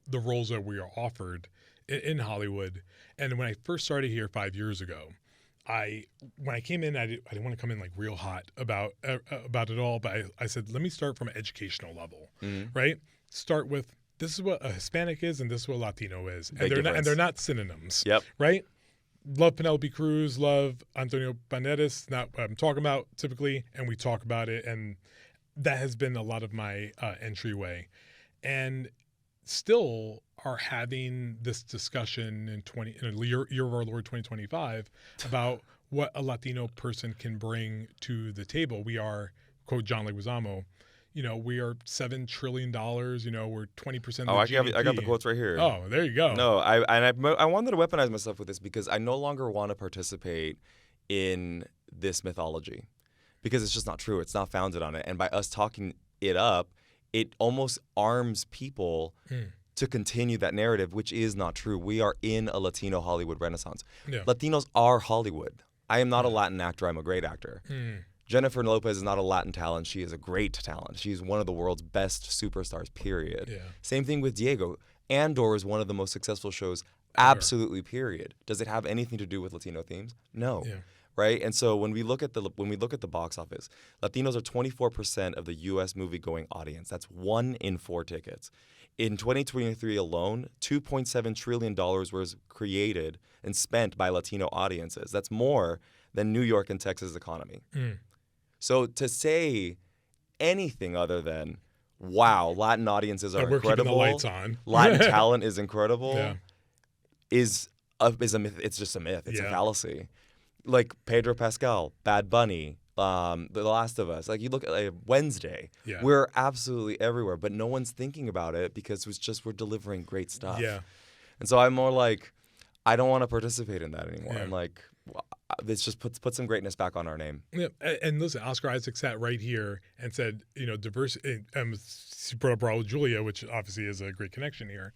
the roles that we are offered in Hollywood. And when I first started here 5 years ago, when I came in, I didn't want to come in like real hot about it all, but I said, let me start from an educational level, right? Start with, this is what a Hispanic is and this is what Latino is. And they're not synonyms, right? Love Penelope Cruz, love Antonio Banderas, not what I'm talking about typically, and we talk about it, and that has been a lot of my entryway. And still are having this discussion in the year of our Lord 2025 about what a Latino person can bring to the table. We are, quote John Leguizamo, we are $7 trillion. We're 20% of the GDP. I got the quotes right here. Oh, there you go. No, I wanted to weaponize myself with this because I no longer want to participate in this mythology because it's just not true. It's not founded on it. And by us talking it up, it almost arms people to continue that narrative, which is not true. We are in a Latino Hollywood renaissance. Yeah. Latinos are Hollywood. I am not a Latin actor. I'm a great actor. Jennifer Lopez is not a Latin talent. She is a great talent. She's one of the world's best superstars, period. Yeah. Same thing with Diego. Andor is one of the most successful shows, absolutely, period. Does it have anything to do with Latino themes? No. Yeah. Right? And so when we look at the box office, Latinos are 24% of the U.S. movie-going audience. That's 1 in 4 tickets. In 2023 alone, $2.7 trillion was created and spent by Latino audiences. That's more than New York and Texas' economy. So to say anything other than, wow, Latin audiences are incredible. We're keeping the lights on. Latin talent is incredible. Is a myth. It's just a myth. It's a fallacy. Like Pedro Pascal, Bad Bunny, The Last of Us. Like you look at Wednesday. Yeah. We're absolutely everywhere, but no one's thinking about it because it's just we're delivering great stuff. Yeah. And so I'm more like, I don't want to participate in that anymore. I'm like, this just put some greatness back on our name. Yeah, and listen, Oscar Isaac sat right here and said, diversity. He brought up Raul Julia, which obviously is a great connection here.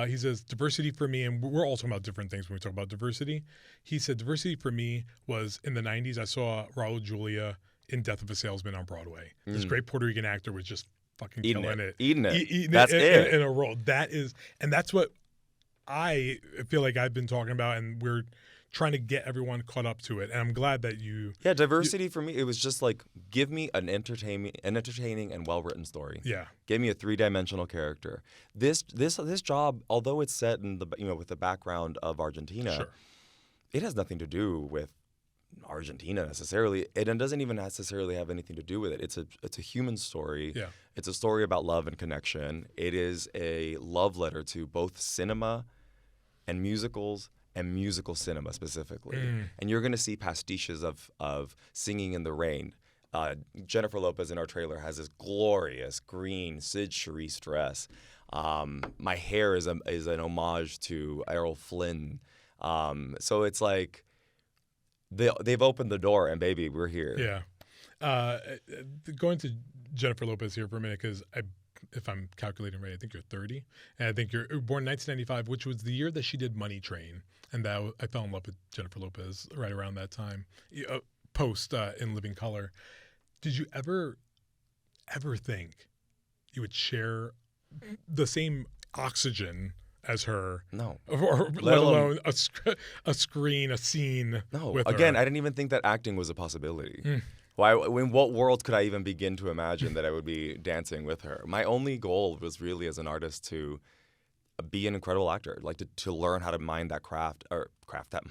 He says diversity for me, and we're all talking about different things when we talk about diversity. He said diversity for me was in the '90s. I saw Raul Julia in Death of a Salesman on Broadway. This great Puerto Rican actor was just fucking killing it. Eating it. That's it. In a role. That's what I feel like I've been talking about, and we're trying to get everyone caught up to it. And I'm glad that you... Yeah, diversity for me, it was just like, give me an entertaining and well-written story. Yeah. Give me a 3-dimensional character. This job, although it's set in with the background of Argentina, it has nothing to do with Argentina necessarily. It doesn't even necessarily have anything to do with it. It's a human story. Yeah. It's a story about love and connection. It is a love letter to both cinema and musicals and musical cinema specifically. And you're going to see pastiches of Singing in the Rain. Jennifer Lopez in our trailer has this glorious green Sid Charisse dress. My hair is an homage to Errol Flynn. So it's like they've opened the door and baby, we're here. Yeah. Going to Jennifer Lopez here for a minute, because if I'm calculating right, I think you're 30, and I think you're born 1995, which was the year that she did Money Train, and that I fell in love with Jennifer Lopez right around that time, post In Living Color. Did you ever think you would share the same oxygen as her? No. Or let alone a screen, a scene. No. With Again, her. I didn't even think that acting was a possibility. Mm. Why? In what world could I even begin to imagine that I would be dancing with her? My only goal was really, as an artist, to be an incredible actor, like to learn how to mind that craft, or craft that,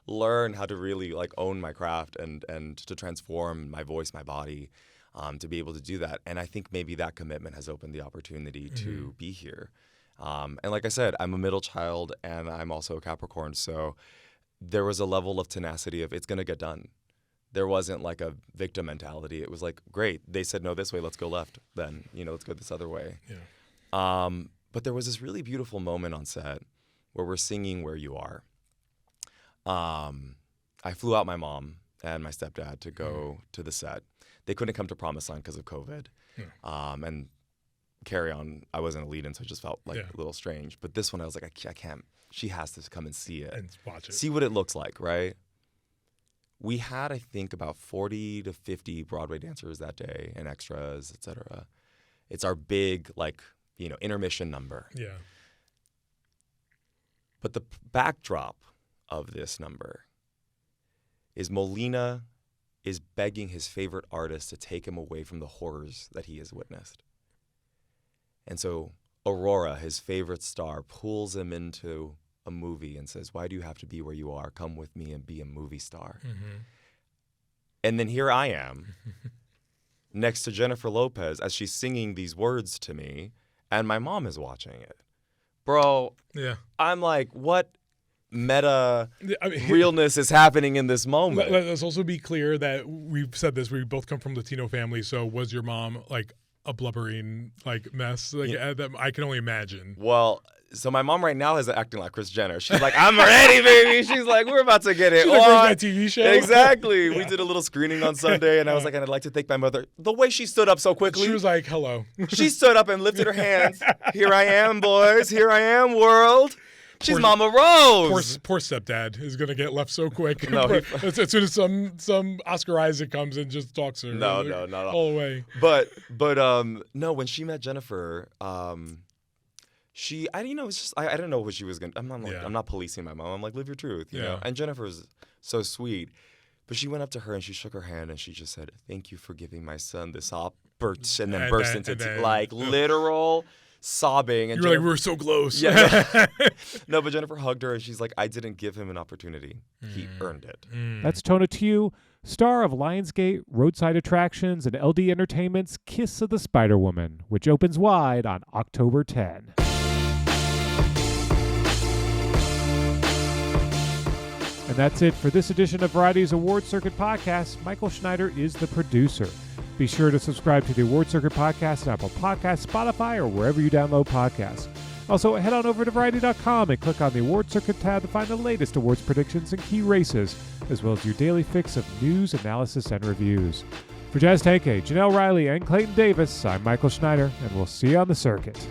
learn how to really like own my craft and to transform my voice, my body, to be able to do that. And I think maybe that commitment has opened the opportunity to be here. And like I said, I'm a middle child, and I'm also a Capricorn, so there was a level of tenacity of it's going to get done. There wasn't like a victim mentality. It was like, great, they said no this way, let's go left. Then, let's go this other way. Yeah. But there was this really beautiful moment on set where we're singing Where You Are. I flew out my mom and my stepdad to go to the set. They couldn't come to Promised Land because of COVID. And Carry On, I wasn't a lead-in, so it just felt like a little strange. But this one, I was like, I can't. She has to come and see it. And watch it. See what it looks like, right? We had, I think, about 40 to 50 Broadway dancers that day and extras, et cetera. It's our big, intermission number. Yeah. But the backdrop of this number is Molina is begging his favorite artist to take him away from the horrors that he has witnessed. And so Aurora, his favorite star, pulls him into a movie and says, why do you have to be where you are? Come with me and be a movie star. Mm-hmm. And then here I am next to Jennifer Lopez as she's singing these words to me, and my mom is watching it. Bro, I'm like, what meta realness is happening in this moment? Let's also be clear that we've said this, we both come from Latino families, so was your mom like a blubbering mess? I can only imagine. Well, so my mom right now is acting like Kris Jenner. She's like, I'm ready, baby. She's like, we're about to get it She's on. like, where's my TV show? Exactly. We did a little screening on Sunday, and I was like, and I'd like to thank my mother. The way she stood up so quickly. She was like, hello. She stood up and lifted her hands. Here I am, boys. Here I am, world. She's Mama Rose. Poor stepdad is gonna get left so quick. No, as soon as some Oscar Isaac comes and just talks her. No, not all the way. But no, when she met Jennifer, I didn't know what she was gonna. I'm not policing my mom. I'm like, live your truth, you know. And Jennifer's so sweet, but she went up to her and she shook her hand and she just said, "Thank you for giving my son this opportunity," and then burst into literal sobbing. And you were like, we were so close. Yeah. No, but Jennifer hugged her and she's like, I didn't give him an opportunity. He earned it. That's Tona Tu, star of Lionsgate, Roadside Attractions, and LD Entertainment's Kiss of the Spiderwoman, which opens wide on October 10. And that's it for this edition of Variety's Award Circuit Podcast. Michael Schneider is the producer. Be sure to subscribe to the Award Circuit Podcast on Apple Podcasts, Spotify, or wherever you download podcasts. Also, head on over to Variety.com and click on the Award Circuit tab to find the latest awards predictions and key races, as well as your daily fix of news, analysis, and reviews. For Jazz Tanke, Janelle Riley, and Clayton Davis, I'm Michael Schneider, and we'll see you on the circuit.